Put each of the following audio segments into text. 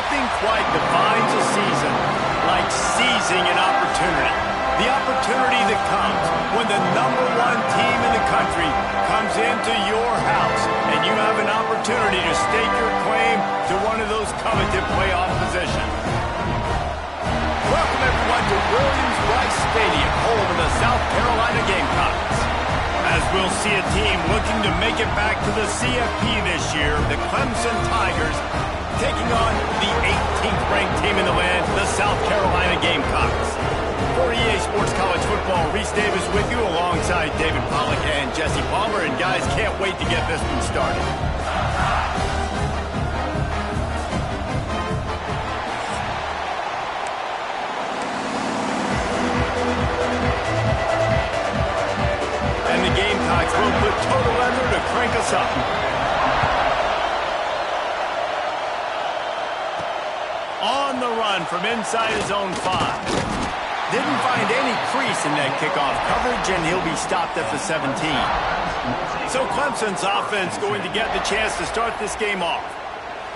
Nothing quite defines a season like seizing an opportunity. The opportunity that comes when the #1 team in the country comes into your house and you have an opportunity to stake your claim to one of those coveted playoff positions. Welcome everyone to Williams-Brice Stadium, home of the South Carolina Gamecocks. As we'll see a team looking to make it back to the CFP this year, the Clemson Tigers taking on the 18th ranked team in the land, the South Carolina Gamecocks. For EA Sports College Football, Reese Davis with you alongside David Pollack and Jesse Palmer. And guys, can't wait to get this one started. And the Gamecocks will put total leather to crank us up. On the run from inside his own 5. Didn't find any crease in that kickoff coverage, and he'll be stopped at the 17. So Clemson's offense going to get the chance to start this game off.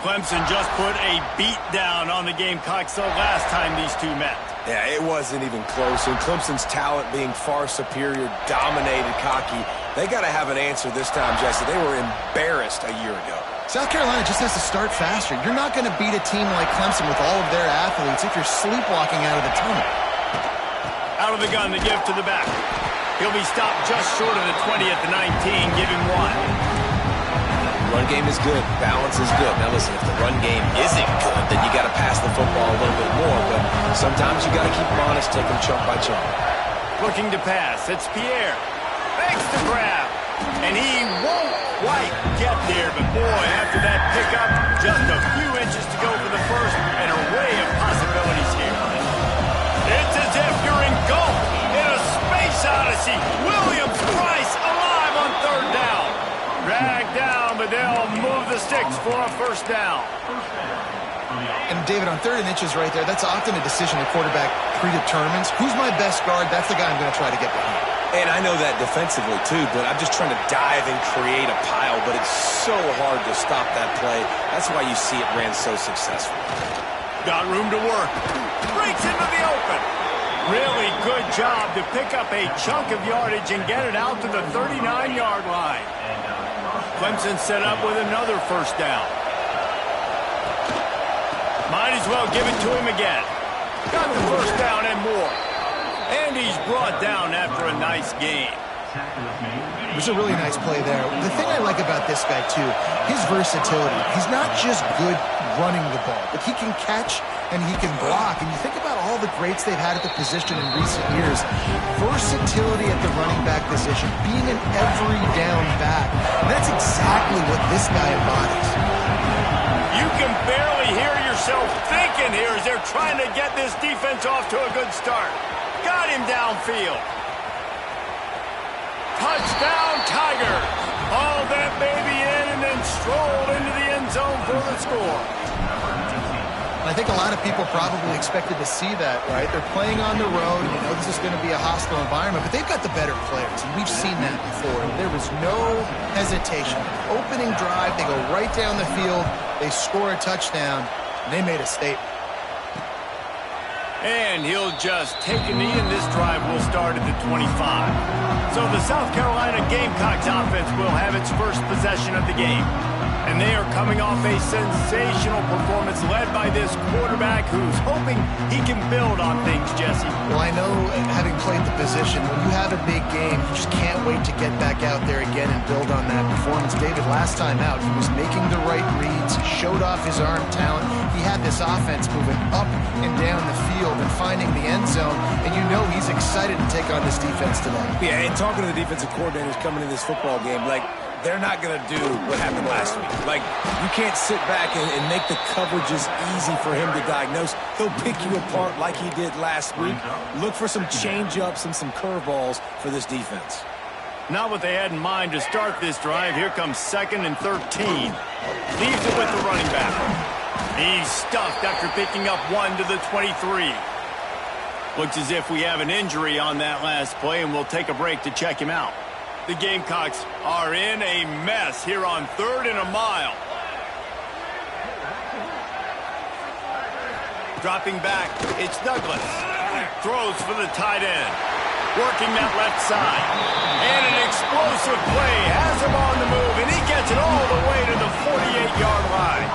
Clemson just put a beat down on the Gamecocks the last time these two met. Yeah, it wasn't even close, and Clemson's talent being far superior, dominated cocky. They got to have an answer this time, Jesse. They were embarrassed a year ago. South Carolina just has to start faster. You're not going to beat a team like Clemson with all of their athletes if you're sleepwalking out of the tunnel. Out of the gun to give to the back. He'll be stopped just short of the 20 at the 19. Give him 1. Run game is good. Balance is good. Now listen, if the run game isn't good, then you got to pass the football a little bit more. But sometimes you got to keep them honest, take them chunk by chunk. Looking to pass. It's Pierre. Makes the grab. And he won't quite get there. But boy, after that pickup, just a few inches to go for the first. An array of possibilities here. It's as if you're engulfed in a space odyssey. Williams-Brice alive on 3rd down. Dragged down, but they'll move the sticks for a 1st down. And David, on 3rd and inches right there, that's often a decision the quarterback predetermines. Who's my best guard? That's the guy I'm going to try to get behind. And I know that defensively too, but I'm just trying to dive and create a pile, but it's so hard to stop that play. That's why you see it ran so successful. Got room to work. Breaks into the open. Really good job to pick up a chunk of yardage and get it out to the 39-yard line. Clemson set up with another 1st down. Might as well give it to him again. Got the 1st down and more. And he's brought down after a nice game. It was a really nice play there. The thing I like about this guy, too, his versatility. He's not just good running the ball, but he can catch and he can block. And you think about all the greats they've had at the position in recent years. Versatility at the running back position, being an every down back. And that's exactly what this guy embodies. You can barely hear yourself thinking here as they're trying to get this defense off to a good start. Got him downfield. Touchdown, Tigers. Hauled that baby in and then strolled into the end zone for the score. I think a lot of people probably expected to see that, right? They're playing on the road, and you know this is going to be a hostile environment, but they've got the better players, and we've seen that before. There was no hesitation. Opening drive, they go right down the field, they score a touchdown, and they made a statement. And he'll just take a knee, and this drive will start at the 25. So the South Carolina Gamecocks offense will have its first possession of the game. And they are coming off a sensational performance led by this quarterback who's hoping he can build on things, Jesse. Well, I know, having played the position, when you have a big game, you just can't wait to get back out there again and build on that performance. David, last time out, he was making the right reads, showed off his arm talent. He had this offense moving up and down the field and finding the end zone, and you know he's excited to take on this defense today. Yeah, and talking to the defensive coordinators coming in this football game, like, they're not going to do what happened last week. Like, you can't sit back and make the coverages easy for him to diagnose. He'll pick you apart like he did last week. Look for some change-ups and some curveballs for this defense. Not what they had in mind to start this drive. Here comes 2nd and 13. Leaves it with the running back. He's stuffed after picking up 1 to the 23. Looks as if we have an injury on that last play, and we'll take a break to check him out. The Gamecocks are in a mess here on 3rd and a mile. Dropping back, it's Douglas. Throws for the tight end. Working that left side. And an explosive play. Has him on the move, and he gets it all the way to the 48-yard line.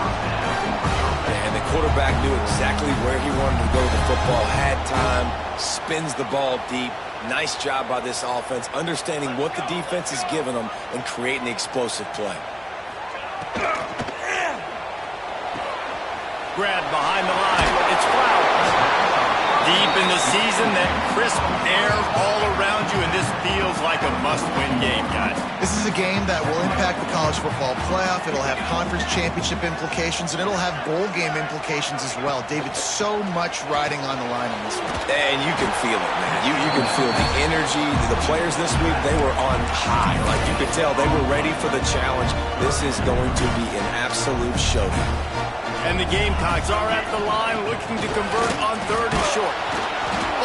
And the quarterback knew exactly where he wanted to go with the football. Had time, spins the ball deep. Nice job by this offense, understanding what the defense is giving them and creating the explosive play. Grab behind the line. It's Flowers. Deep in the season, that crisp air all around you, and this feels like a must-win game, guys. This is a game that will impact the college football playoff. It'll have conference championship implications, and it'll have bowl game implications as well. David, so much riding on the line in this one. And you can feel it, man. You can feel the energy. The players this week, they were on high. Like you could tell, they were ready for the challenge. This is going to be an absolute showdown. And the Gamecocks are at the line looking to convert on 3rd and short.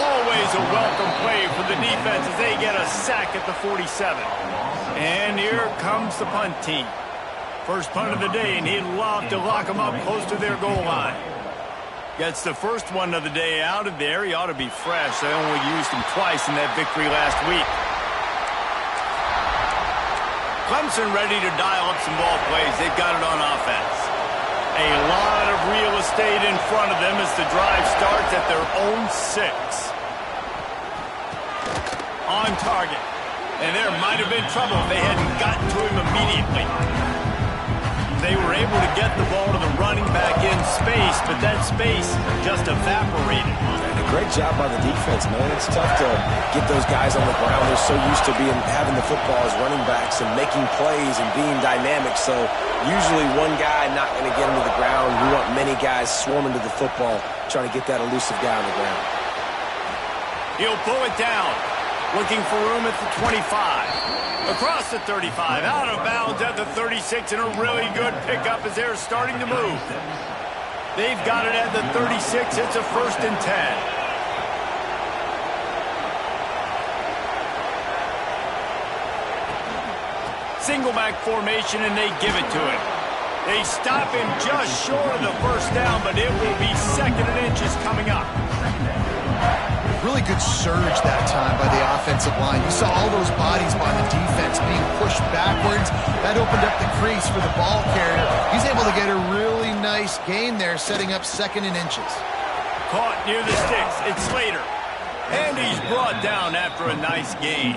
Always a welcome play for the defense as they get a sack at the 47. And here comes the punt team. First punt of the day, and he'd love to lock them up close to their goal line. Gets the first one of the day out of there. He ought to be fresh. They only used him twice in that victory last week. Clemson ready to dial up some ball plays. They've got it on offense. A lot of real estate in front of them as the drive starts at their own 6. On target. And there might have been trouble if they hadn't gotten to him immediately. They were able to get the ball to the running back in space, but that space just evaporated. And a great job by the defense, man. It's tough to get those guys on the ground. They're so used to having the football as running backs and making plays and being dynamic. So usually one guy not going to get him to the ground. You want many guys swarming to the football, trying to get that elusive guy on the ground. He'll pull it down. Looking for room at the 25. Across the 35. Out of bounds at the 36. And a really good pickup as they're starting to move. They've got it at the 36. It's a 1st and 10. Single back formation, and they give it to him. They stop him just short of the 1st down, but it will be 2nd and inches coming up. Really good surge that time by the offensive line. You saw all those bodies by the defense being pushed backwards. That opened up the crease for the ball carrier. He's able to get a really nice gain there, setting up 2nd and inches. Caught near the sticks. It's Slater. And he's brought down after a nice gain.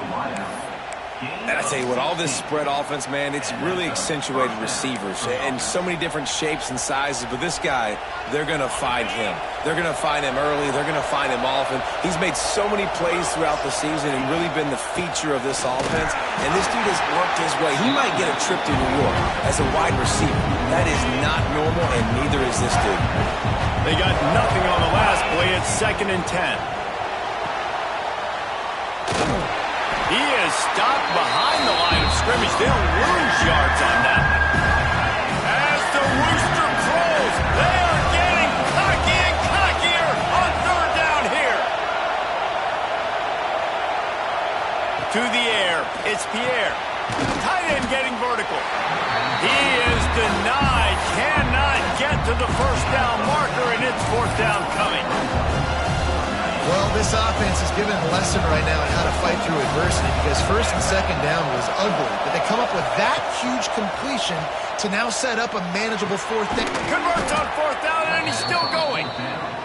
And I tell you what, all this spread offense, man, it's really accentuated receivers and so many different shapes and sizes. But this guy, they're going to find him. They're going to find him early. They're going to find him often. He's made so many plays throughout the season and really been the feature of this offense. And this dude has worked his way. He might get a trip to New York as a wide receiver. That is not normal, and neither is this dude. They got nothing on the last play. It's 2nd and 10. He is stopped behind the line of scrimmage. They'll lose yards on that. As the rooster crows, they are getting cocky and cockier on 3rd down here. To the air, it's Pierre. Tight end getting vertical. He is denied, cannot get to the 1st down marker, and it's 4th down coming. Well, this offense is given a lesson right now on how to fight through adversity because 1st and 2nd down was ugly. But they come up with that huge completion to now set up a manageable 4th down. Converts on 4th down, and he's still going.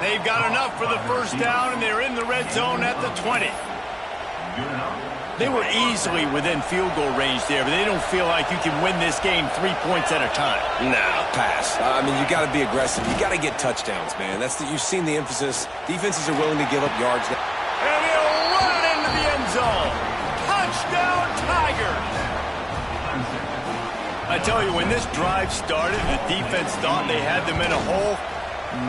They've got enough for the 1st down, and they're in the red zone at the 20. They were easily within field goal range there, but they don't feel like you can win this game 3 points at a time. No, pass. I mean, you got to be aggressive. You got to get touchdowns, man. You've seen the emphasis. Defenses are willing to give up yards. And he'll run it into the end zone. Touchdown, Tigers. I tell you, when this drive started, the defense thought they had them in a hole.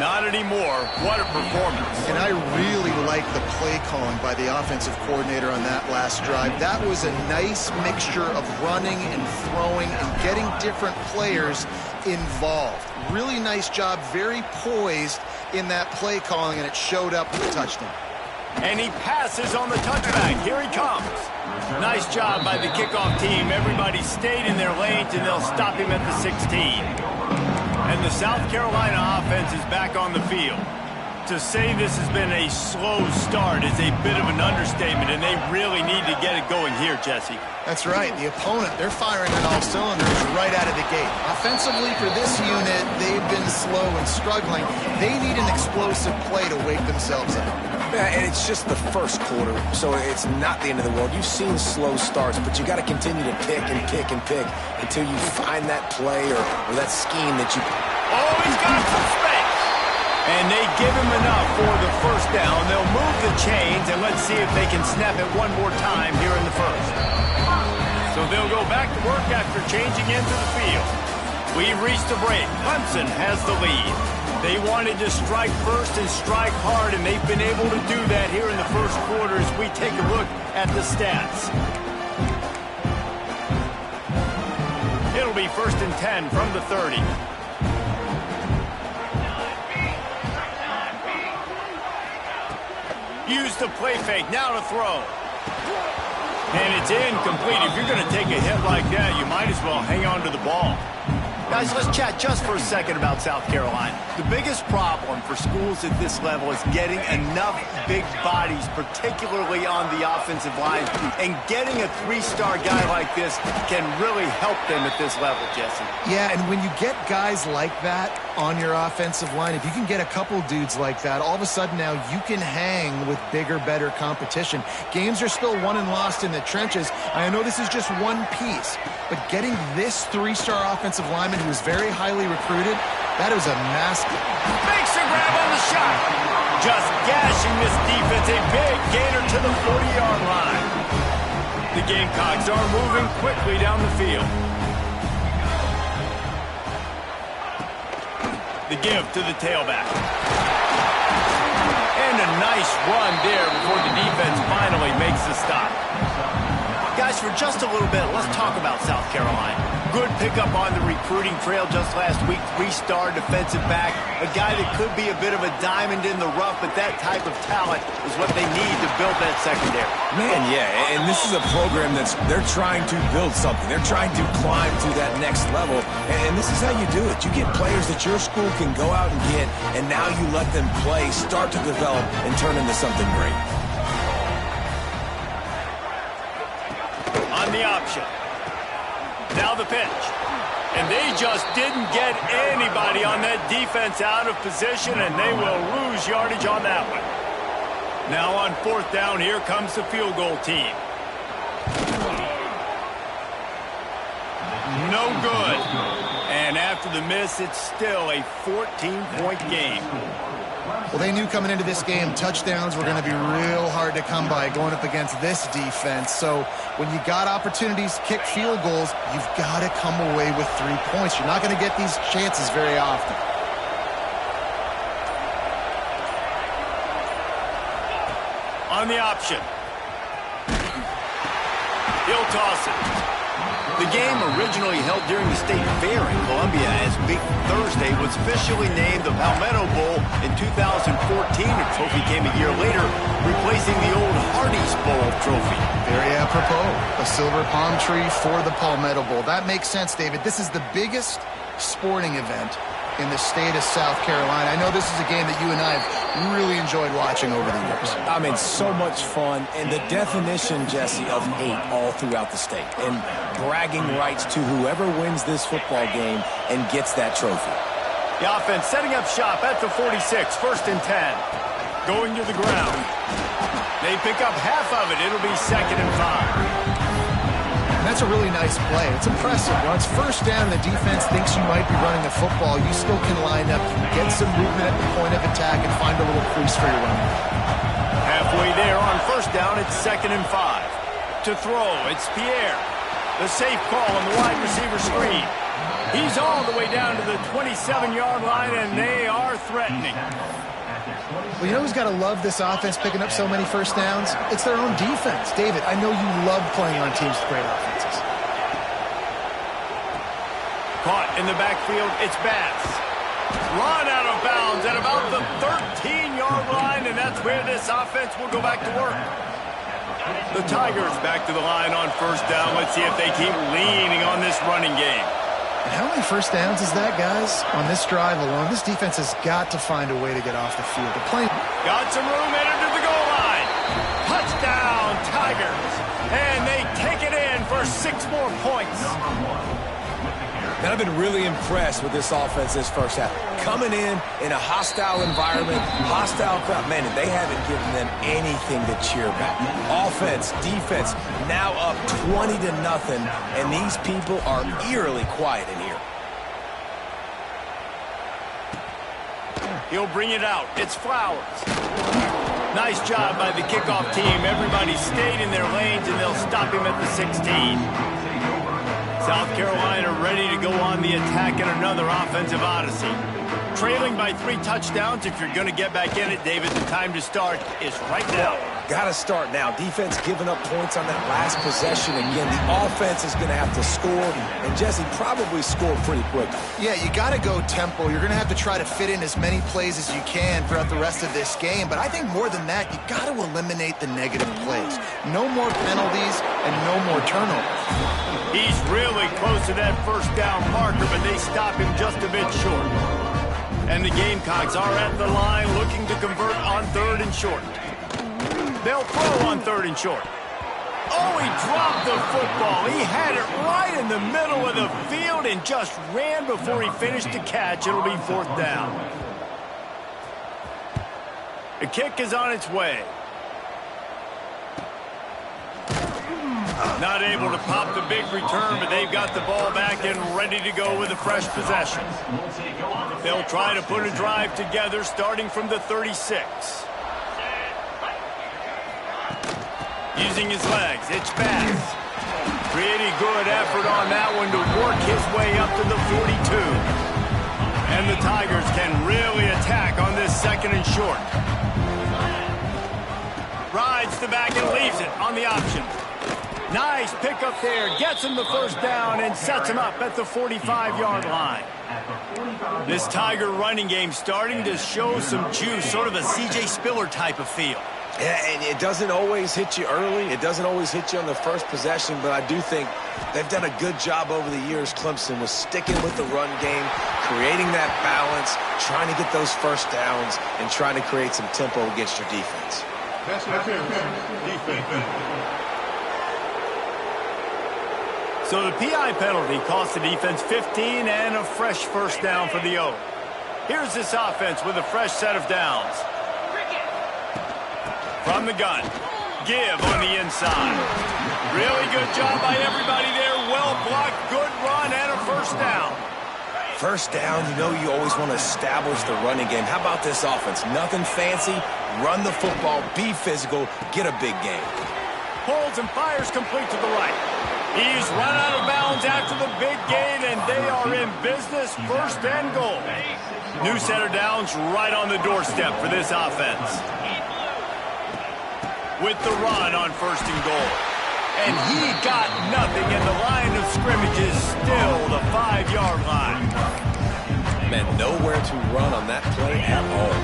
Not anymore. What a performance. And I really like the play calling by the offensive coordinator on that last drive. That was a nice mixture of running and throwing and getting different players involved. Really nice job, very poised in that play calling, and it showed up with a touchdown. And he passes on the touchback. Here he comes. Nice job by the kickoff team. Everybody stayed in their lanes, and they'll stop him at the 16. And the South Carolina offense is back on the field. To say this has been a slow start is a bit of an understatement, and they really need to get it going here, Jesse. That's right. The opponent, they're firing on all cylinders right out of the gate. Offensively, for this unit, they've been slow and struggling. They need an explosive play to wake themselves up. Yeah, and it's just the first quarter, so it's not the end of the world. You've seen slow starts, but you got to continue to pick and pick and pick until you find that play or that scheme that you... Oh, he's got some space! And they give him enough for the first down. They'll move the chains, and let's see if they can snap it one more time here in the first. So they'll go back to work after changing into the field. We've reached a break. Clemson has the lead. They wanted to strike first and strike hard, and they've been able to do that here in the first quarter as we take a look at the stats. It'll be 1st and 10 from the 30. Use the play fake, now to throw. And it's incomplete. If you're going to take a hit like that, you might as well hang on to the ball. Guys, let's chat just for a second about South Carolina. The biggest problem for schools at this level is getting enough big bodies, particularly on the offensive line. And getting a 3-star guy like this can really help them at this level, Jesse. Yeah, and when you get guys like that on your offensive line, if you can get a couple dudes like that, all of a sudden now you can hang with bigger, better competition. Games are still won and lost in the trenches. I know this is just one piece, but getting this 3-star offensive lineman who is very highly recruited, that is a massive... Makes a grab on the shot. Just gashing this defense. A big gainer to the 40-yard line. The Gamecocks are moving quickly down the field. The give to the tailback. And a nice run there before the defense finally makes the stop. Guys, for just a little bit, let's talk about South Carolina. Good pickup on the recruiting trail just last week. 3-star defensive back. A guy that could be a bit of a diamond in the rough, but that type of talent is what they need to build that secondary. Man, yeah, and this is a program they're trying to build something. They're trying to climb to that next level, and this is how you do it. You get players that your school can go out and get, and now you let them play, start to develop, and turn into something great. On the option. Now the pitch. And they just didn't get anybody on that defense out of position, and they will lose yardage on that one. Now on 4th down, here comes the field goal team. No good. And after the miss, it's still a 14-point game. Well, they knew coming into this game, touchdowns were going to be real hard to come by going up against this defense. So when you got opportunities to kick field goals, you've got to come away with 3 points. You're not going to get these chances very often. On the option. He'll toss it. The game, originally held during the State Fair in Columbia as Big Thursday, was officially named the Palmetto Bowl in 2014. The trophy came a year later, replacing the old Hardee's Bowl trophy. Very apropos. A silver palm tree for the Palmetto Bowl. That makes sense, David. This is the biggest sporting event in the state of South Carolina. I know this is a game that you and I have really enjoyed watching over the years. I mean, so much fun, and the definition, Jesse, of hate all throughout the state, and bragging rights to whoever wins this football game and gets that trophy. The offense setting up shop at the 46, 1st and 10. Going to the ground. They pick up half of it. It'll be 2nd and 5. And that's a really nice play. It's impressive. When it's 1st down and the defense thinks you might be running the football, you still can line up, you can get some movement at the point of attack, and find a little crease for your run. Halfway there on 1st down, it's 2nd and 5. To throw, it's Pierre. The safe call on the wide receiver screen. He's all the way down to the 27-yard line, and they are threatening. Well, you know who's got to love this offense picking up so many 1st downs? It's their own defense. David, I know you love playing on teams with great offenses. Caught in the backfield, it's Bass. Run out of bounds at about the 13-yard line, and that's where this offense will go back to work. The Tigers back to the line on 1st down. Let's see if they keep leaning on this running game. And how many first downs is that, guys? On this drive alone, this defense has got to find a way to get off the field. They're playing. Got some room headed to the goal line. Touchdown, Tigers. And they take it in for 6 more points. And I've been really impressed with this offense this first half. Coming in a hostile environment, hostile crowd. Man, they haven't given them anything to cheer about. Offense, defense, now up 20-0, and these people are eerily quiet in here. He'll bring it out. It's Flowers. Nice job by the kickoff team. Everybody stayed in their lanes, and they'll stop him at the 16. South Carolina ready to go on the attack in another offensive odyssey. Trailing by 3 touchdowns. If you're going to get back in it, David, the time to start is right now. Got to start now. Defense giving up points on that last possession. Again, the offense is going to have to score, and Jesse probably score pretty quickly. Yeah, you got to go tempo. You're going to have to try to fit in as many plays as you can throughout the rest of this game. But I think more than that, you got to eliminate the negative plays. No more penalties and no more turnovers. He's really close to that first down marker, but they stop him just a bit short. And the Gamecocks are at the line looking to convert on 3rd and short. They'll throw on 3rd and short. Oh, he dropped the football. He had it right in the middle of the field and just ran before he finished the catch. It'll be 4th down. The kick is on its way. Not able to pop the big return, but they've got the ball back and ready to go with a fresh possession. They'll try to put a drive together starting from the 36. Using his legs, it's fast. Pretty good effort on that one to work his way up to the 42. And the Tigers can really attack on this 2nd and short. Rides the back and leaves it on the option. Nice pickup there, gets him the first down and sets him up at the 45-yard line. This Tiger running game starting to show some juice, sort of a C.J. Spiller type of feel. Yeah, and it doesn't always hit you early. It doesn't always hit you on the first possession, but I do think they've done a good job over the years, Clemson, with sticking with the run game, creating that balance, trying to get those first downs, and trying to create some tempo against your defense. So the PI penalty cost the defense 15 and a fresh first down for the O. Here's this offense with a fresh set of downs. From the gun, give on the inside. Really good job by everybody there. Well blocked, good run, and a first down. First down, you know you always want to establish the running game. How about this offense? Nothing fancy. Run the football, be physical, get a big game. Pulls and fires complete to the right. He's run out of bounds after the big gain, and they are in business, 1st and goal. New set of downs right on the doorstep for this offense. With the run on 1st and goal. And he got nothing, and the line of scrimmage is still the 5-yard line. Man, nowhere to run on that play at all.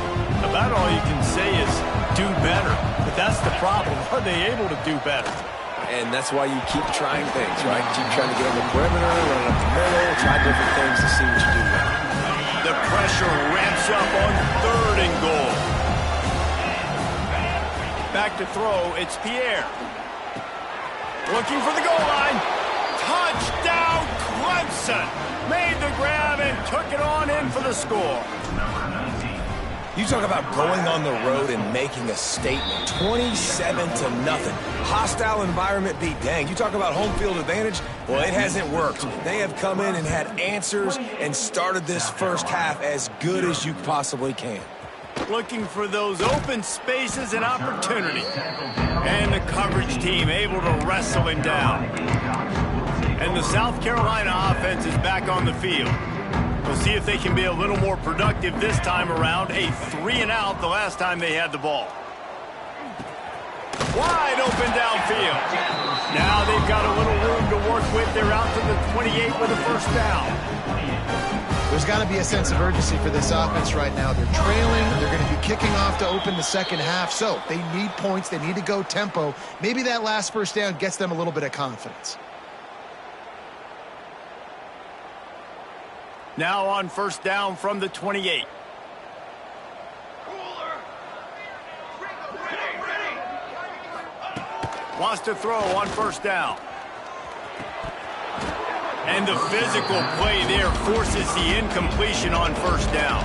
About all you can say is do better. But that's the problem. Are they able to do better? And that's why you keep trying things, right? Keep trying to get on the perimeter, run up the middle, try different things to see what you do well. The pressure ramps up on 3rd and goal. Back to throw, it's Pierre. Looking for the goal line. Touchdown, Clemson. Made the grab and took it on in for the score. You talk about going on the road and making a statement. 27-0. Hostile environment be dang. You talk about home field advantage. Well, it hasn't worked. They have come in and had answers and started this first half as good as you possibly can. Looking for those open spaces and opportunity. And the coverage team able to wrestle him down. And the South Carolina offense is back on the field. We'll see if they can be a little more productive this time around. A 3-and-out the last time they had the ball. Wide open downfield. Now they've got a little room to work with. They're out to the 28 with a first down. There's got to be a sense of urgency for this offense right now. They're trailing. They're going to be kicking off to open the second half. So they need points. They need to go tempo. Maybe that last first down gets them a little bit of confidence. Now on first down from the 28. Wants to throw on first down. And the physical play there forces the incompletion on first down.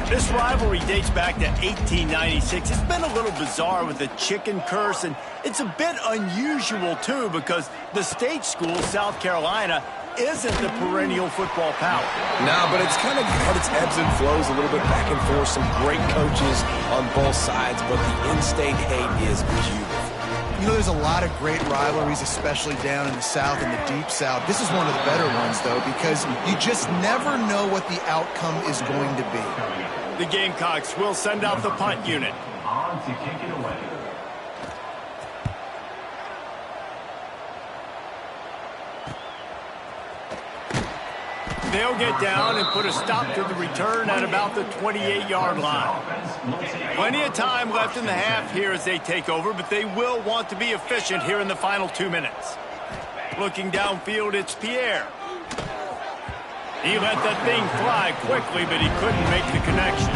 This rivalry dates back to 1896. It's been a little bizarre with the chicken curse, and it's a bit unusual, too, because the state school, South Carolina, isn't the perennial football power. No, but it's kind of got its ebbs and flows, a little bit back and forth, some great coaches on both sides, but the in-state hate is beautiful. You know, there's a lot of great rivalries, especially down in the South and the Deep South. This is one of the better ones, though, because you just never know what the outcome is going to be. The Gamecocks will send out the punt unit. On to kick it away. They'll get down and put a stop to the return at about the 28-yard line. Plenty of time left in the half here as they take over, but they will want to be efficient here in the final 2 minutes. Looking downfield, it's Pierre. He let that thing fly quickly, but he couldn't make the connection.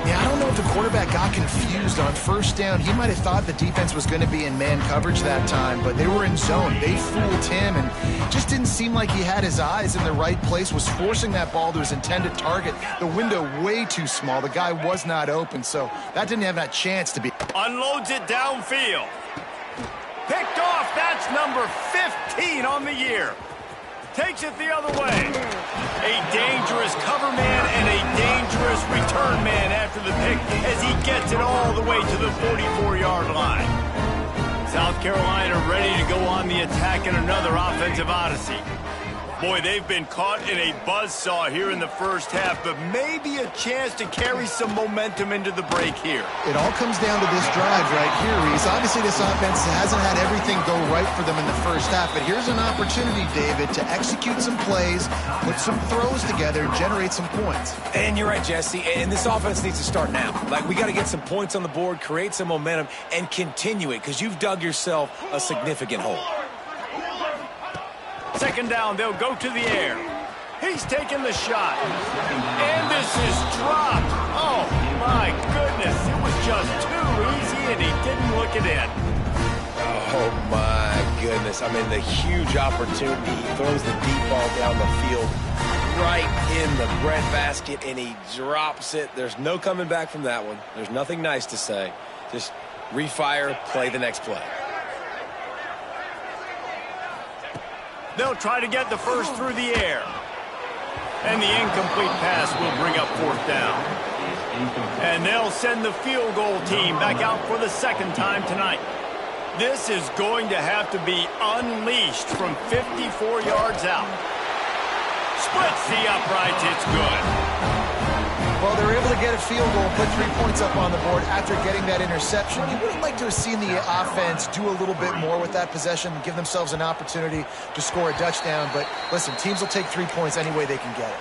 Yeah, I don't know if the quarterback got confused on first down. He might have thought the defense was going to be in man coverage that time, but they were in zone. They fooled him and just didn't seem like he had his eyes in the right place, was forcing that ball to his intended target. The window way too small. The guy was not open, so that didn't have that chance to be. Unloads it downfield. Picked off. That's number 15 on the year. Takes it the other way. A dangerous cover man and a dangerous return man after the pick as he gets it all the way to the 44-yard line. South Carolina ready to go on the attack in another offensive odyssey. Boy, they've been caught in a buzzsaw here in the first half, but maybe a chance to carry some momentum into the break here. It all comes down to this drive right here, Reese. Obviously, this offense hasn't had everything go right for them in the first half, but here's an opportunity, David, to execute some plays, put some throws together, and generate some points. And you're right, Jesse, and this offense needs to start now. Like, we got to get some points on the board, create some momentum, and continue it, because you've dug yourself a significant hole. Second down, they'll go to the air. He's taking the shot. And this is dropped. Oh, my goodness. It was just too easy, and he didn't look it in. Oh, my goodness. I mean, the huge opportunity. He throws the deep ball down the field right in the breadbasket, and he drops it. There's no coming back from that one. There's nothing nice to say. Just refire, play the next play. They'll try to get the first through the air. And the incomplete pass will bring up fourth down. And they'll send the field goal team back out for the second time tonight. This is going to have to be unleashed from 54 yards out. Splits the uprights. It's good. Well, they were able to get a field goal, put 3 points up on the board after getting that interception. You would have liked to have seen the offense do a little bit more with that possession, give themselves an opportunity to score a touchdown. But listen, teams will take 3 points any way they can get it.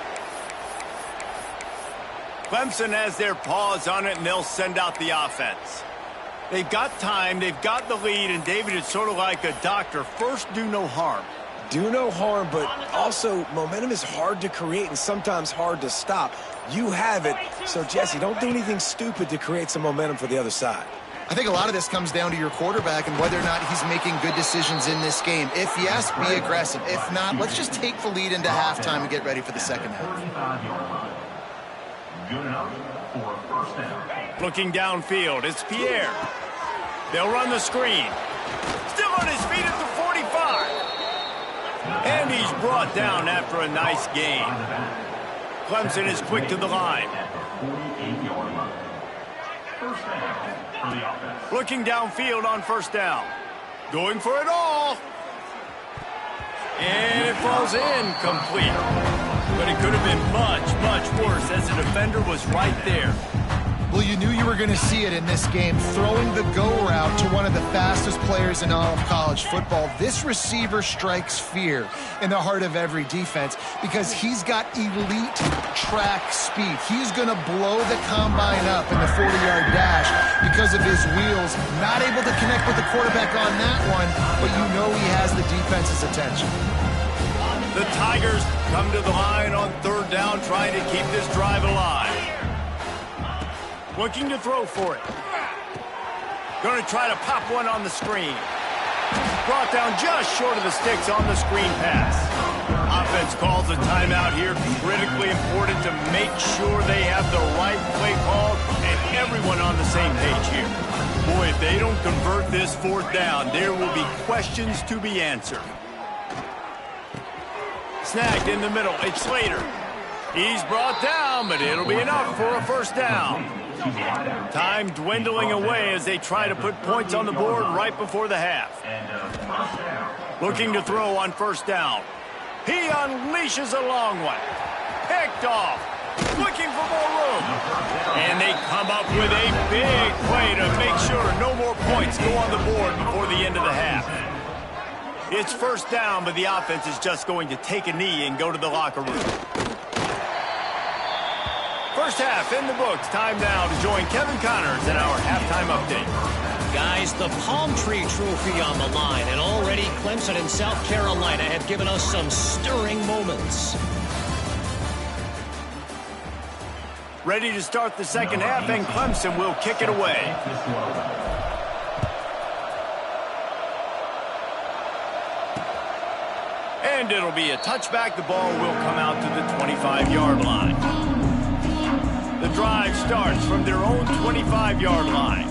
Clemson has their paws on it, and they'll send out the offense. They've got time, they've got the lead, and David, it's sort of like a doctor. First, do no harm. Do no harm, but also momentum is hard to create and sometimes hard to stop. You have it, so Jesse, don't do anything stupid to create some momentum for the other side. I think a lot of this comes down to your quarterback and whether or not he's making good decisions in this game. If yes, be aggressive. If not, let's just take the lead into halftime and get ready for the second half. Good enough for a first down. Looking downfield, it's Pierre. They'll run the screen. Still on his feet at the 45. And he's brought down after a nice gain. Clemson is quick to the line. Looking downfield on first down. Going for it all. And it falls incomplete. But it could have been much, much worse as the defender was right there. Well, you knew you were going to see it in this game, throwing the go route to one of the fastest players in all of college football. This receiver strikes fear in the heart of every defense because he's got elite track speed. He's going to blow the combine up in the 40-yard dash because of his wheels. Not able to connect with the quarterback on that one, but you know he has the defense's attention. The Tigers come to the line on third down, trying to keep this drive alive. Looking to throw for it. Going to try to pop one on the screen. Brought down just short of the sticks on the screen pass. Offense calls a timeout here. Critically important to make sure they have the right play call and everyone on the same page here. Boy, if they don't convert this fourth down, there will be questions to be answered. Snagged in the middle. It's Slater. He's brought down, but it'll be enough for a first down. Time dwindling away as they try to put points on the board right before the half. Looking to throw on first down. He unleashes a long one. Picked off. Looking for more room. And they come up with a big play to make sure no more points go on the board before the end of the half. It's first down, but the offense is just going to take a knee and go to the locker room. First half in the books. Time now to join Kevin Connors in our halftime update. Guys, the Palm Tree Trophy on the line, and already Clemson and South Carolina have given us some stirring moments. Ready to start the second half, and Clemson will kick it away. And it'll be a touchback. The ball will come out to the 25-yard line. The drive starts from their own 25-yard line.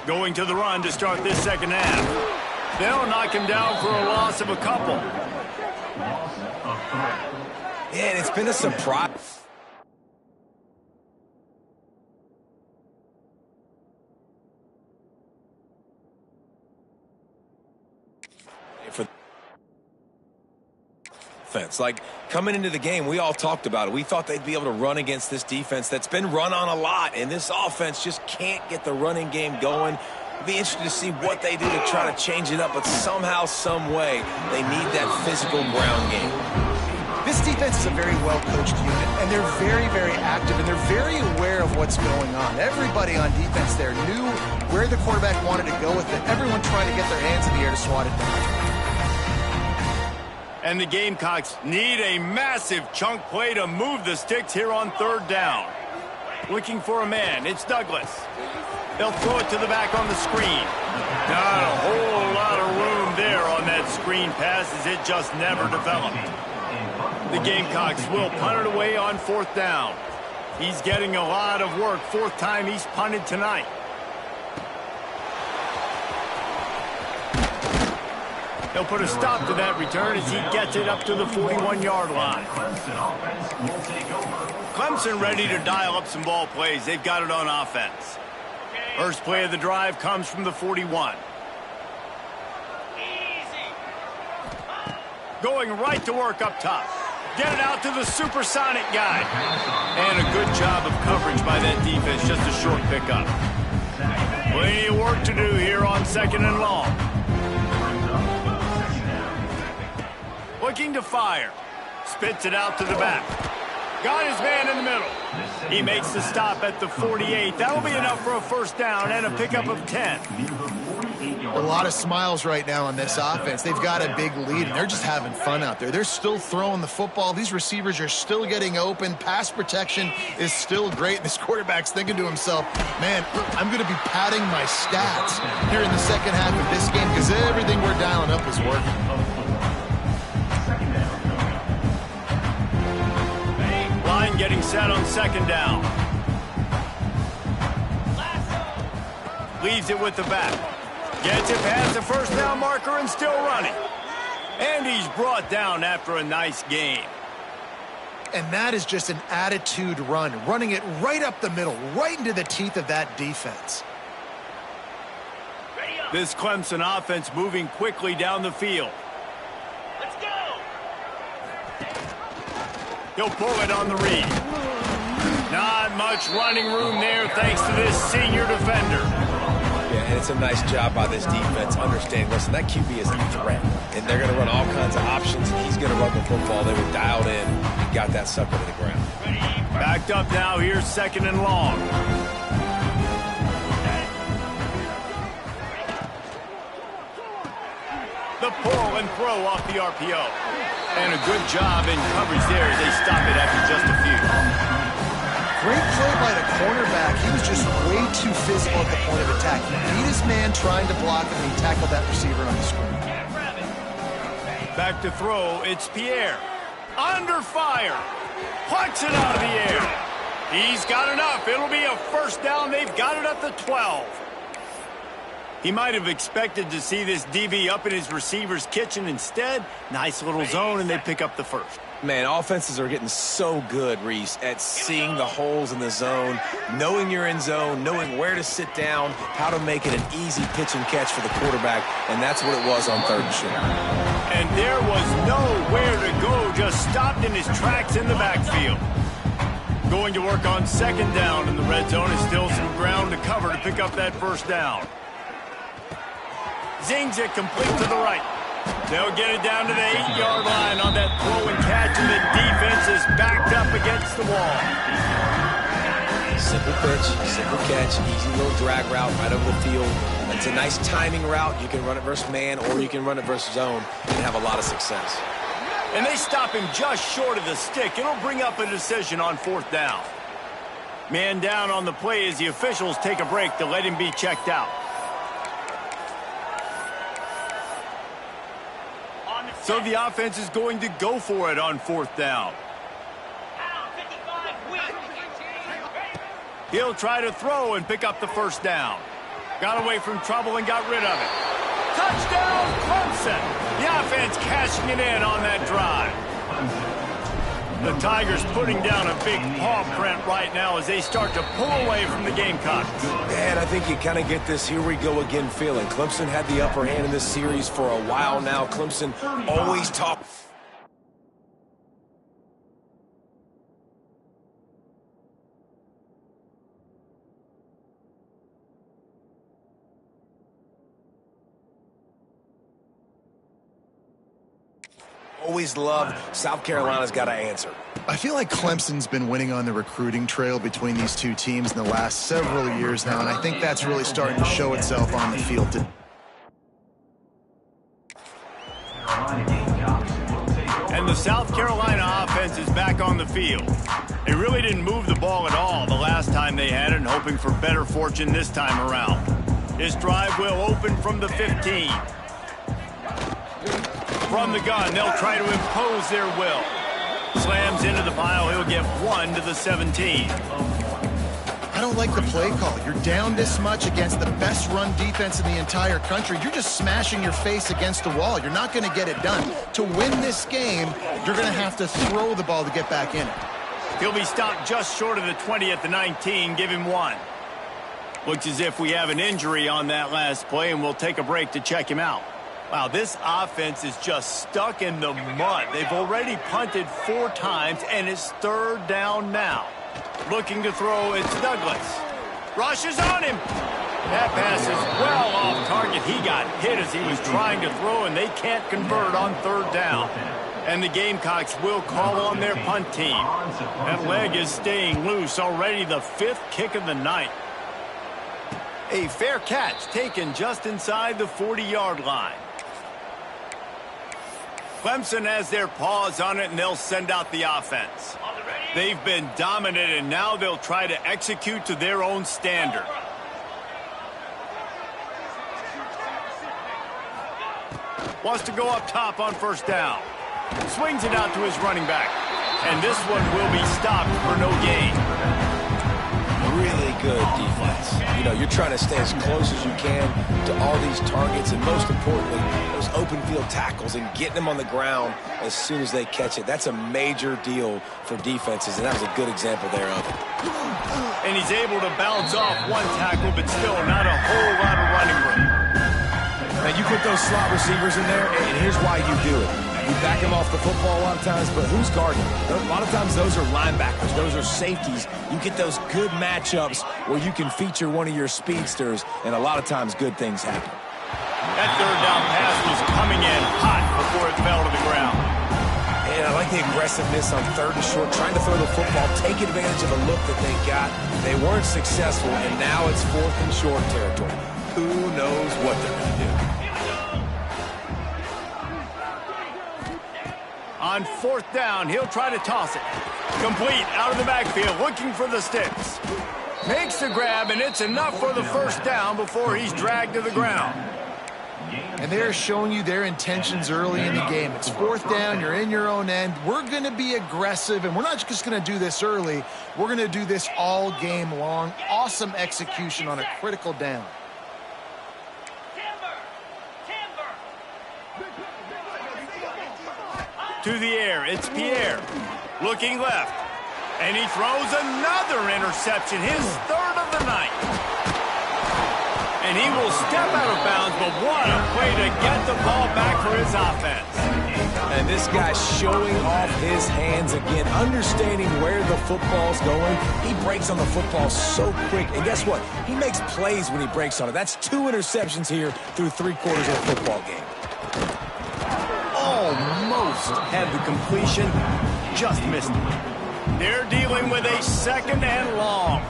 Going to the run to start this second half. They'll knock him down for a loss of a couple. Yeah, and it's been a surprise. For defense, like coming into the game, we all talked about it. We thought they'd be able to run against this defense that's been run on a lot, and this offense just can't get the running game going. It'll be interesting to see what they do to try to change it up, but somehow, some way, they need that physical ground game. This defense is a very well-coached unit, and they're very, very active, and they're very aware of what's going on. Everybody on defense there knew where the quarterback wanted to go with it. Everyone trying to get their hands in the air to swat it down. And the Gamecocks need a massive chunk play to move the sticks here on third down. Looking for a man. It's Douglas. They'll throw it to the back on the screen. Not a whole lot of room there on that screen pass as it just never developed. The Gamecocks will punt it away on fourth down. He's getting a lot of work. Fourth time he's punted tonight. He'll put a stop to that return as he gets it up to the 41-yard line. Clemson ready to dial up some ball plays. They've got it on offense. First play of the drive comes from the 41. Going right to work up top. Get it out to the supersonic guy. And a good job of coverage by that defense. Just a short pickup. Plenty of work to do here on second and long. Looking to fire. Spits it out to the back. Got his man in the middle. He makes the stop at the 48. That'll be enough for a first down and a pickup of 10. A lot of smiles right now on this offense. They've got a big lead, and they're just having fun out there. They're still throwing the football. These receivers are still getting open. Pass protection is still great. This quarterback's thinking to himself, man, I'm going to be padding my stats here in the second half of this game because everything we're dialing up is working. Line getting set on second down. Leaves it with the back. Gets it past the first down marker and still running. And he's brought down after a nice game. And that is just an attitude run. Running it right up the middle, right into the teeth of that defense. This Clemson offense moving quickly down the field. Let's go! He'll pull it on the read. Not much running room there thanks to this senior defender. Yeah, and it's a nice job by this defense understanding, listen, that QB is a threat, and they're going to run all kinds of options, and he's going to run the football. They were dialed in and got that sucker to the ground. Backed up now, here's second and long. shotgun throw off the RPO. And a good job in coverage there as they stop it after just a few. Great play by the cornerback. He was just way too physical at the point of attack. He beat his man trying to block him, and he tackled that receiver on the screen. Back to throw, it's Pierre. Under fire. Plucks it out of the air. He's got enough. It'll be a first down. They've got it at the 12. He might have expected to see this DB up in his receiver's kitchen. Instead, nice little zone, and they pick up the first. Man, offenses are getting so good, Reese, at seeing the holes in the zone, knowing you're in zone, knowing where to sit down, how to make it an easy pitch and catch for the quarterback, and that's what it was on 3rd and short. And there was nowhere to go, just stopped in his tracks in the backfield. Going to work on 2nd down in the red zone, and still some ground to cover to pick up that first down. Zings it complete to the right. They'll get it down to the 8-yard line on that throw and catch, and the defense is backed up against the wall. Simple pitch, simple catch, easy little drag route right over the field. It's a nice timing route. You can run it versus man, or you can run it versus zone and have a lot of success. And they stop him just short of the stick. It'll bring up a decision on 4th down. Man down on the play as the officials take a break to let him be checked out. So the offense is going to go for it on 4th down. He'll try to throw and pick up the first down. Got away from trouble and got rid of it. Touchdown, Clemson! The offense cashing it in on that drive. The Tigers putting down a big paw print right now as they start to pull away from the Gamecocks. And I think you kind of get this here we go again feeling. Clemson had the upper hand in this series for a while now. Clemson always top. Always loved. South Carolina's got to answer. I feel like Clemson's been winning on the recruiting trail between these two teams in the last several years now, and I think that's really starting to show itself on the field. And the South Carolina offense is back on the field. They really didn't move the ball at all the last time they had it, and hoping for better fortune this time around. This drive will open from the 15. From the gun, they'll try to impose their will. Slams into the pile, he'll get 1 to the 17. I don't like the play call. You're down this much against the best run defense in the entire country. You're just smashing your face against the wall. You're not going to get it done. To win this game, you're going to have to throw the ball to get back in it. He'll be stopped just short of the 20 at the 19. Give him 1. Looks as if we have an injury on that last play, and we'll take a break to check him out. Wow, this offense is just stuck in the mud. They've already punted 4 times, and it's 3rd down now. Looking to throw, it's Douglas. Rushes on him. That pass is well off target. He got hit as he was trying to throw, and they can't convert on 3rd down. And the Gamecocks will call on their punt team. That leg is staying loose. Already the 5th kick of the night. A fair catch taken just inside the 40-yard line. Clemson has their paws on it, and they'll send out the offense. They've been dominant, and now they'll try to execute to their own standard. Wants to go up top on 1st down. Swings it out to his running back. And this one will be stopped for no gain. Really good defense. You know, you're trying to stay as close as you can to all these targets, and most importantly, those open field tackles and getting them on the ground as soon as they catch it. That's a major deal for defenses, and that was a good example there of it. And he's able to bounce off 1 tackle, but still not a whole lot of running room. Now, you put those slot receivers in there, and here's why you do it. You back them off the football a lot of times, but who's guarding? A lot of times those are linebackers. Those are safeties. You get those good matchups where you can feature one of your speedsters, and a lot of times good things happen. That 3rd down pass was coming in hot before it fell to the ground. And I like the aggressiveness on 3rd and short, trying to throw the football, take advantage of a look that they got. They weren't successful, and now it's 4th and short territory. Who knows what they're going to do? On 4th down, he'll try to toss it. Complete out of the backfield, looking for the sticks. Makes the grab, and it's enough for the 1st down before he's dragged to the ground. And they're showing you their intentions early in the game. It's 4th down, you're in your own end. We're going to be aggressive, and we're not just going to do this early. We're going to do this all game long. Awesome execution on a critical down. To the air, it's Pierre. Looking left. And he throws another interception, his 3rd of the night. And he will step out of bounds, but what a play to get the ball back for his offense. And this guy's showing off his hands again, understanding where the football's going. He breaks on the football so quick. And guess what? He makes plays when he breaks on it. That's 2 interceptions here through 3/4 of the football game. Almost had the completion, just missed it. They're dealing with a 2nd and long.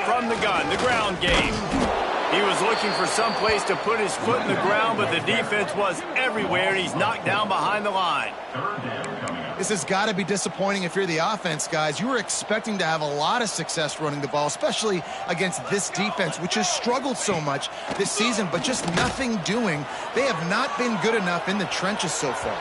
From the gun, the ground game. He was looking for some place to put his foot in the ground, but the defense was everywhere, and he's knocked down behind the line. This has got to be disappointing if you're the offense, guys. You were expecting to have a lot of success running the ball, especially against this defense, which has struggled so much this season, but just nothing doing. They have not been good enough in the trenches so far.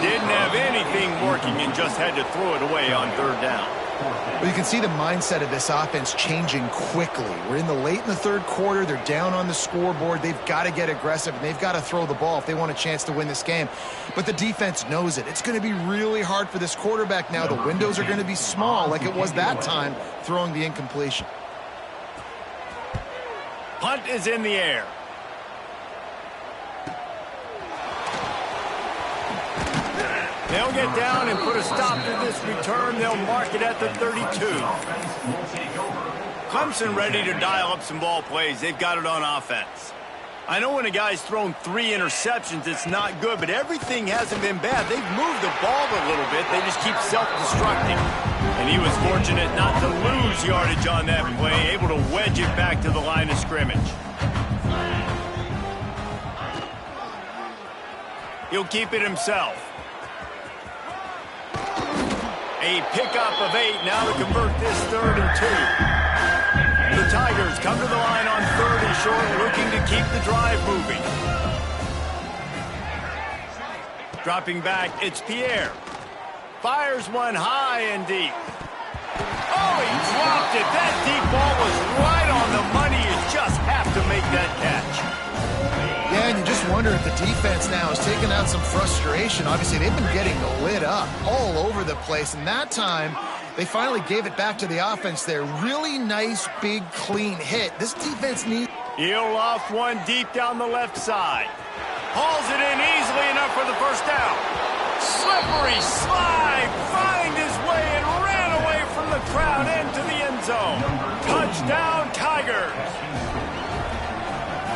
Didn't have anything working and just had to throw it away on 3rd down. Well, you can see the mindset of this offense changing quickly. We're in the late in the 3rd quarter. They're down on the scoreboard. They've got to get aggressive, and they've got to throw the ball if they want a chance to win this game. But the defense knows it. It's going to be really hard for this quarterback now. The windows are going to be small like it was that time throwing the incompletion. Punt is in the air. They'll get down and put a stop to this return. They'll mark it at the 32. Clemson ready to dial up some ball plays. They've got it on offense. I know when a guy's thrown 3 interceptions, it's not good, but everything hasn't been bad. They've moved the ball a little bit. They just keep self-destructing. And he was fortunate not to lose yardage on that play, able to wedge it back to the line of scrimmage. He'll keep it himself. A pickup of 8 now to convert this 3rd and 2. The Tigers come to the line on 3rd and short, looking to keep the drive moving. Dropping back, it's Pierre. Fires one high and deep. Oh, he dropped it. That deep ball was right on the money. You just have to make that catch. Yeah, and you just wonder if the defense now is taking out some frustration. Obviously, they've been getting lit up all over the place, and that time they finally gave it back to the offense there. Really nice, big, clean hit. This defense needs... He'll loft one deep down the left side. Hauls it in easily enough for the 1st down. Slippery slide, find his way and ran away from the crowd into the end zone. Touchdown, Tigers.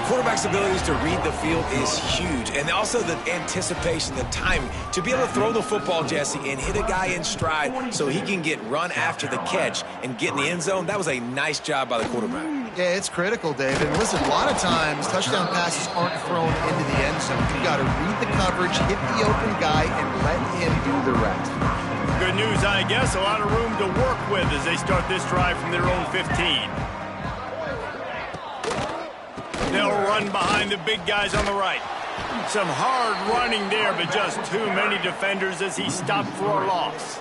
Quarterback's abilities to read the field is huge, and also the anticipation, the timing. To be able to throw the football, Jesse, and hit a guy in stride so he can get run after the catch and get in the end zone, that was a nice job by the quarterback. Yeah, it's critical, David. And listen, a lot of times touchdown passes aren't thrown into the end zone. You've got to read the coverage, hit the open guy, and let him do the rest. Good news, I guess. A lot of room to work with as they start this drive from their own 15. They'll run behind the big guys on the right. Some hard running there, but just too many defenders as he stopped for a loss.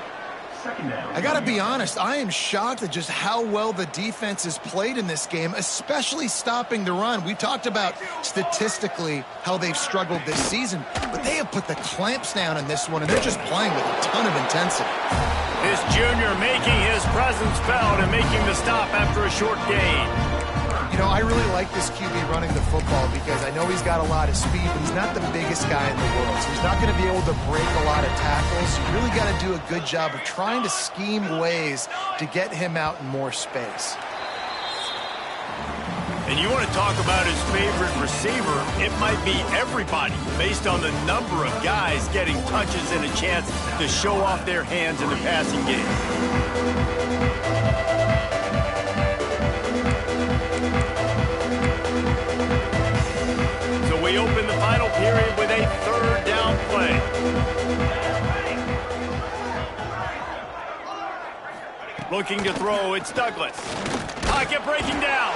I got to be honest, I am shocked at just how well the defense has played in this game, especially stopping the run. We talked about statistically how they've struggled this season, but they have put the clamps down in this one, and they're just playing with a ton of intensity. This junior making his presence felt and making the stop after a short gain. You know, I really like this QB running the football because I know he's got a lot of speed, but he's not the biggest guy in the world. So he's not going to be able to break a lot of tackles. You really got to do a good job of trying to scheme ways to get him out in more space. And you want to talk about his favorite receiver, it might be everybody based on the number of guys getting touches and a chance to show off their hands in the passing game. final period with a third down play. Looking to throw, it's Douglas. Pocket breaking down.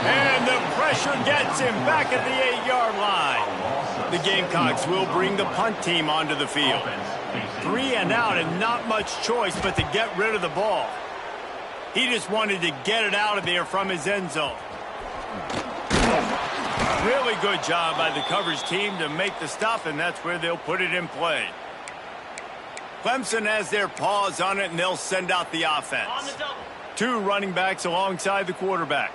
And the pressure gets him back at the 8-yard line. The Gamecocks will bring the punt team onto the field. 3 and out and not much choice but to get rid of the ball. He just wanted to get it out of there from his end zone. Really good job by the coverage team to make the stop, and that's where they'll put it in play. Clemson has their paws on it, and they'll send out the offense. On the double. 2 running backs alongside the quarterback.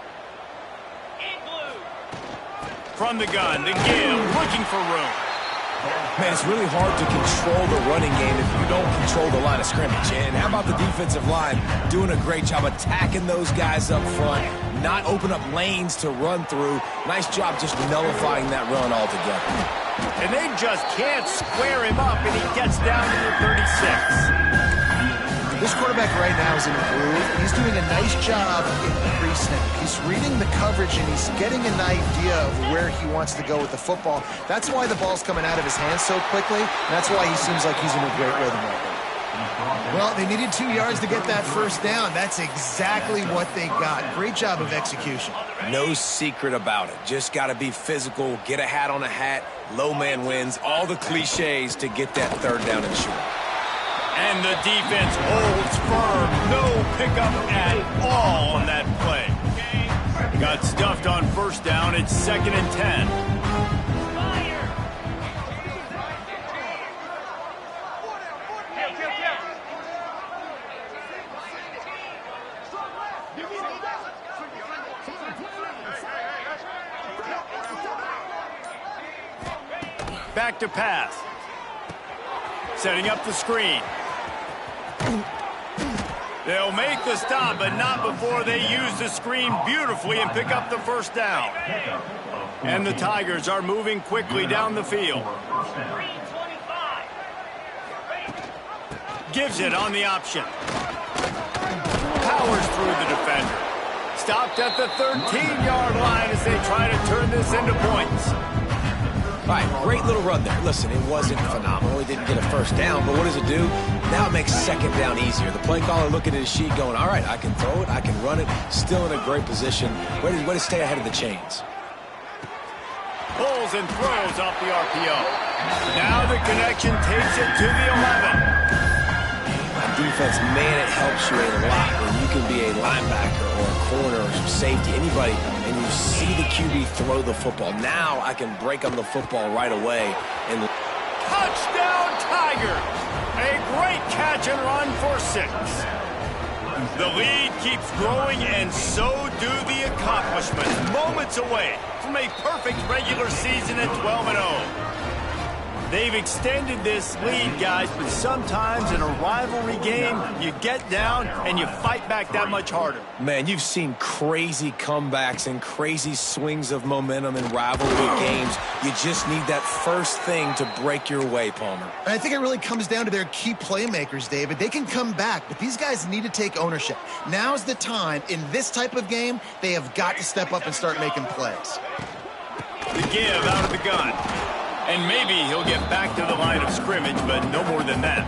From the gun, the give, looking for room. Man, it's really hard to control the running game if you don't control the line of scrimmage. And how about the defensive line doing a great job attacking those guys up front, not open up lanes to run through. Nice job just nullifying that run altogether. And they just can't square him up, and he gets down to the 36. This quarterback right now is in a groove. He's doing a nice job in pre-snap. He's reading the coverage, and he's getting an idea of where he wants to go with the football. That's why the ball's coming out of his hands so quickly, and that's why he seems like he's in a great rhythm right now. Well, they needed 2 yards to get that first down. That's exactly what they got. Great job of execution. No secret about it. Just got to be physical, get a hat on a hat, low man wins, all the cliches to get that third down and short. And the defense holds firm. No pickup at all on that play. Got stuffed on first down. It's 2nd and 10. Back to pass. Setting up the screen. They'll make the stop, but not before they use the screen beautifully and pick up the first down. And the Tigers are moving quickly down the field. Gives it on the option. Powers through the defender. Stopped at the 13-yard line as they try to turn this into points. All right, great little run there. Listen, it wasn't phenomenal. He didn't get a first down, but what does it do? Now it makes second down easier. The play caller looking at his sheet going, all right, I can throw it, I can run it. Still in a great position. Way to stay ahead of the chains. Pulls and throws off the RPO. Now the connection takes it to the 11. Defense, man, it helps you a lot when you can be a linebacker or a corner or some safety, anybody, and you see the QB throw the football. Now I can break on the football right away. And touchdown, Tiger! A great catch and run for 6. The lead keeps growing, and so do the accomplishments. Moments away from a perfect regular season at 12-0. They've extended this lead, guys, but sometimes in a rivalry game, you get down and you fight back that much harder. Man, you've seen crazy comebacks and crazy swings of momentum in rivalry games. You just need that first thing to break your way, Palmer. And I think it really comes down to their key playmakers, David. They can come back, but these guys need to take ownership. Now's the time. In this type of game, they have got to step up and start making plays. The give out of the gun. And maybe he'll get back to the line of scrimmage, but no more than that.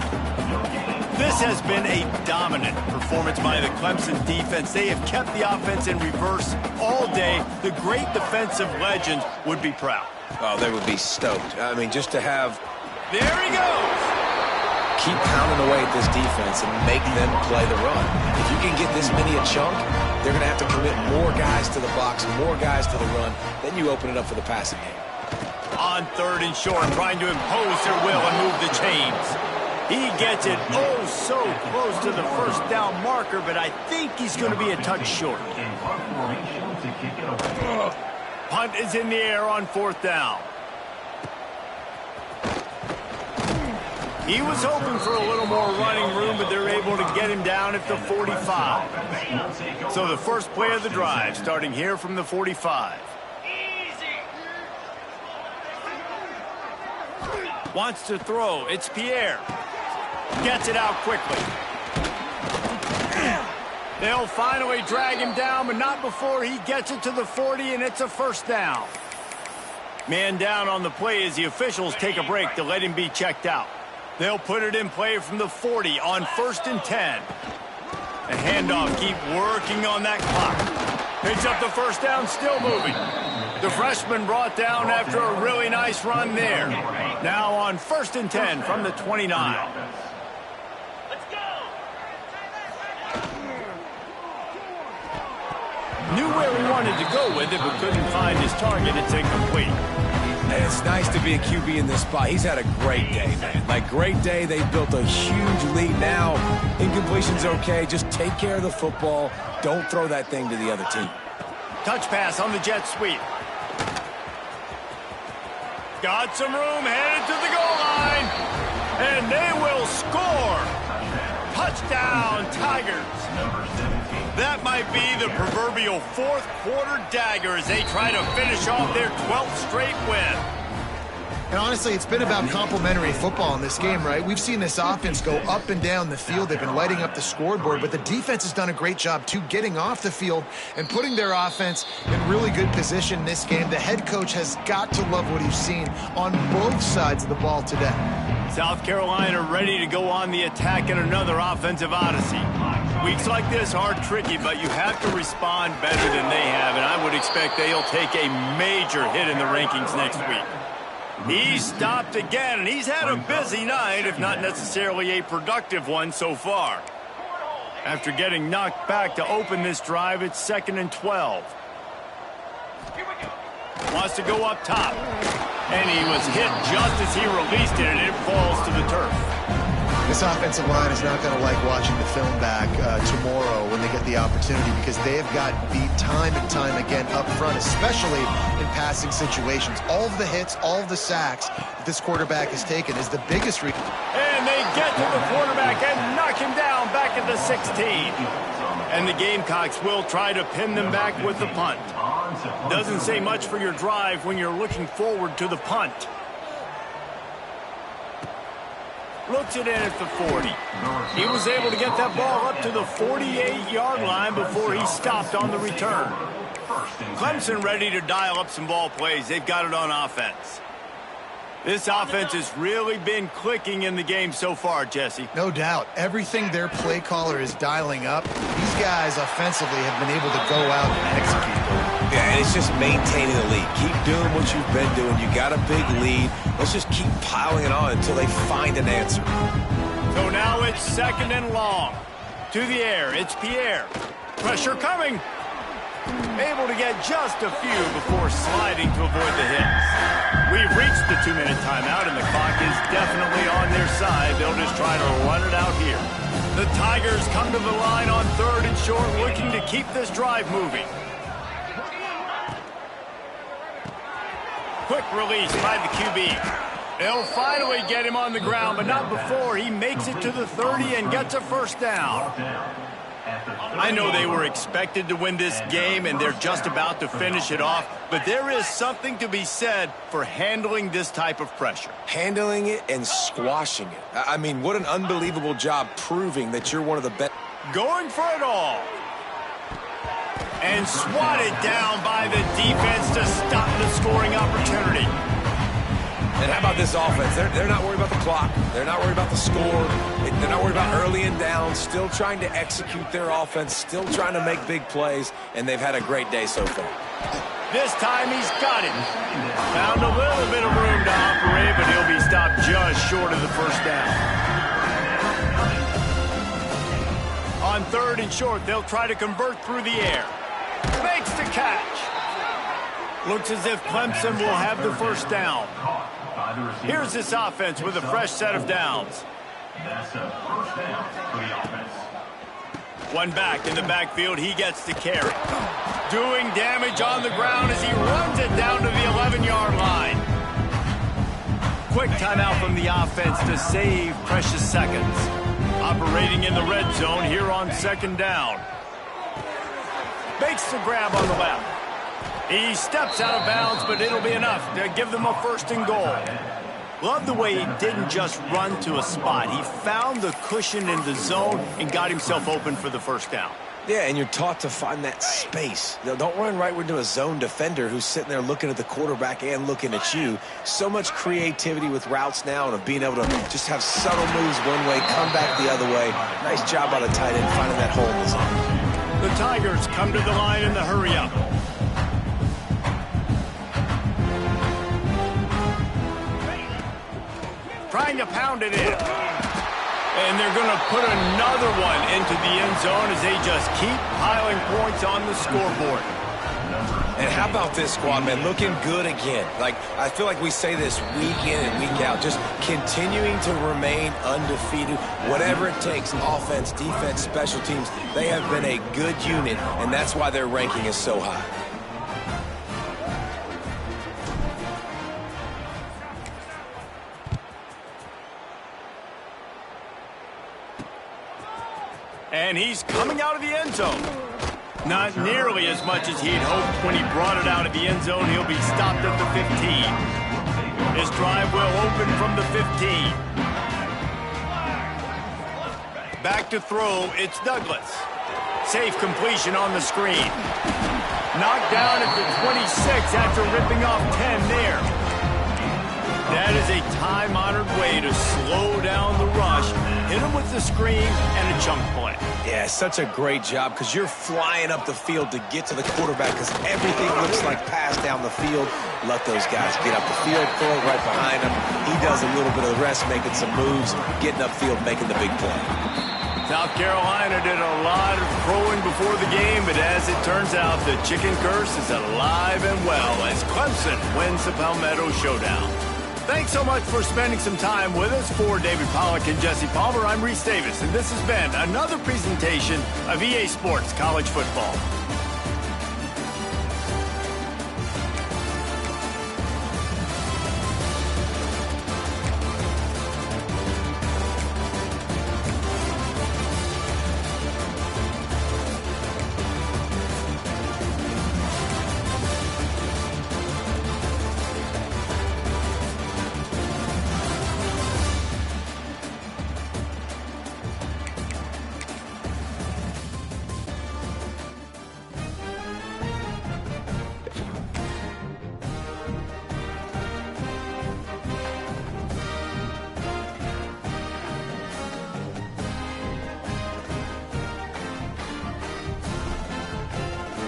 This has been a dominant performance by the Clemson defense. They have kept the offense in reverse all day. The great defensive legends would be proud. Oh, they would be stoked. I mean, just to have... There he goes! Keep pounding away at this defense and make them play the run. If you can get this many a chunk, they're going to have to commit more guys to the box, more guys to the run. Then you open it up for the passing game. On 3rd and short, trying to impose their will and move the chains. He gets it oh so close to the first down marker, but I think he's going to be a touch short. Punt is in the air on 4th down. He was hoping for a little more running room, but they're able to get him down at the 45. So the first play of the drive, starting here from the 45. Wants to throw. It's Pierre. Gets it out quickly. They'll finally drag him down, but not before he gets it to the 40, and it's a first down. Man down on the play as the officials take a break to let him be checked out. They'll put it in play from the 40 on 1st and 10. A handoff, keep working on that clock. Picks up the first down, still moving. The freshman brought down after a really nice run there. Now on 1st and 10 from the 29. Knew where he wanted to go with it, but couldn't find his target. It's incomplete. And it's nice to be a QB in this spot. He's had a great day, man. Like, great day. They built a huge lead. Now, incompletion's okay. Just take care of the football. Don't throw that thing to the other team. Touch pass on the jet sweep. Got some room, headed to the goal line. And they will score. Touchdown, Tigers. That might be the proverbial fourth quarter dagger as they try to finish off their 12th straight win. And honestly, it's been about complementary football in this game, right? We've seen this offense go up and down the field. They've been lighting up the scoreboard, but the defense has done a great job, too, getting off the field and putting their offense in really good position in this game. The head coach has got to love what he's seen on both sides of the ball today. South Carolina ready to go on the attack in another offensive odyssey. Weeks like this are tricky, but you have to respond better than they have, and I would expect they'll take a major hit in the rankings next week. He's stopped again, and he's had a busy night, if not necessarily a productive one so far. After getting knocked back to open this drive, it's 2nd and 12. Wants to go up top. And he was hit just as he released it, and it falls to the turf. This offensive line is not going to like watching the film back tomorrow when they get the opportunity, because they have got beat time and time again up front, especially in passing situations. All of the hits, all of the sacks that this quarterback has taken is the biggest reason. And they get to the quarterback and knock him down back at the 16. And the Gamecocks will try to pin them back with the punt. Doesn't say much for your drive when you're looking forward to the punt. Looks it in at the 40. He was able to get that ball up to the 48-yard line before he stopped on the return. Clemson ready to dial up some ball plays. They've got it on offense. This offense has really been clicking in the game so far, Jesse. No doubt. Everything their play caller is dialing up, these guys offensively have been able to go out and execute. Yeah, and it's just maintaining the lead. Keep doing what you've been doing. You got a big lead. Let's just keep piling it on until they find an answer. So now it's 2nd and long. To the air, it's Pierre. Pressure coming. Able to get just a few before sliding to avoid the hits. We've reached the 2-minute timeout, and the clock is definitely on their side. They'll just try to run it out here. The Tigers come to the line on 3rd and short, looking to keep this drive moving. Quick release by the QB. They'll finally get him on the ground, but not before he makes it to the 30 and gets a first down. I know they were expected to win this game, and they're just about to finish it off, but there is something to be said for handling this type of pressure. Handling it and squashing it. I mean, what an unbelievable job proving that you're one of the best. Going for it all. And swatted down by the defense to stop the scoring opportunity. And how about this offense? They're not worried about the clock. They're not worried about the score. They're not worried about early and down. Still trying to execute their offense. Still trying to make big plays. And they've had a great day so far. This time he's got it. Found a little bit of room to operate, but he'll be stopped just short of the first down. On 3rd and short, they'll try to convert through the air. Makes the catch. Looks as if Clemson will have the first down. Here's this offense with a fresh set of downs. That's a first down for the offense. One back in the backfield, he gets the carry. Doing damage on the ground as he runs it down to the 11-yard line. Quick timeout from the offense to save precious seconds. Operating in the red zone here on 2nd down. Makes the grab on the left. He steps out of bounds, but it'll be enough to give them a 1st and goal. Love the way he didn't just run to a spot. He found the cushion in the zone and got himself open for the first down. Yeah, and you're taught to find that space. Don't run right into a zone defender who's sitting there looking at the quarterback and looking at you. So much creativity with routes now and of being able to just have subtle moves one way, come back the other way. Nice job by the tight end finding that hole in the zone. The Tigers come to the line in the hurry-up. Trying to pound it in. And they're going to put another one into the end zone as they just keep piling points on the scoreboard. And how about this squad, man? Looking good again. Like, I feel like we say this week in and week out, just continuing to remain undefeated. Whatever it takes, offense, defense, special teams, they have been a good unit, and that's why their ranking is so high. And he's coming out of the end zone. Not nearly as much as he'd hoped when he brought it out of the end zone. He'll be stopped at the 15. His drive will open from the 15. Back to throw, it's Douglas. Safe completion on the screen. Knocked down at the 26 after ripping off 10 there. That is a time-honored way to slow down the rush, hit him with the screen, and a chunk play. Yeah, such a great job because you're flying up the field to get to the quarterback because everything looks like pass down the field. Let those guys get up the field, throw it right behind him. He does a little bit of the rest, making some moves, getting upfield, making the big play. South Carolina did a lot of throwing before the game, but as it turns out, the chicken curse is alive and well as Clemson wins the Palmetto Showdown. Thanks so much for spending some time with us. For David Pollack and Jesse Palmer, I'm Reese Davis, and this has been another presentation of EA Sports College Football.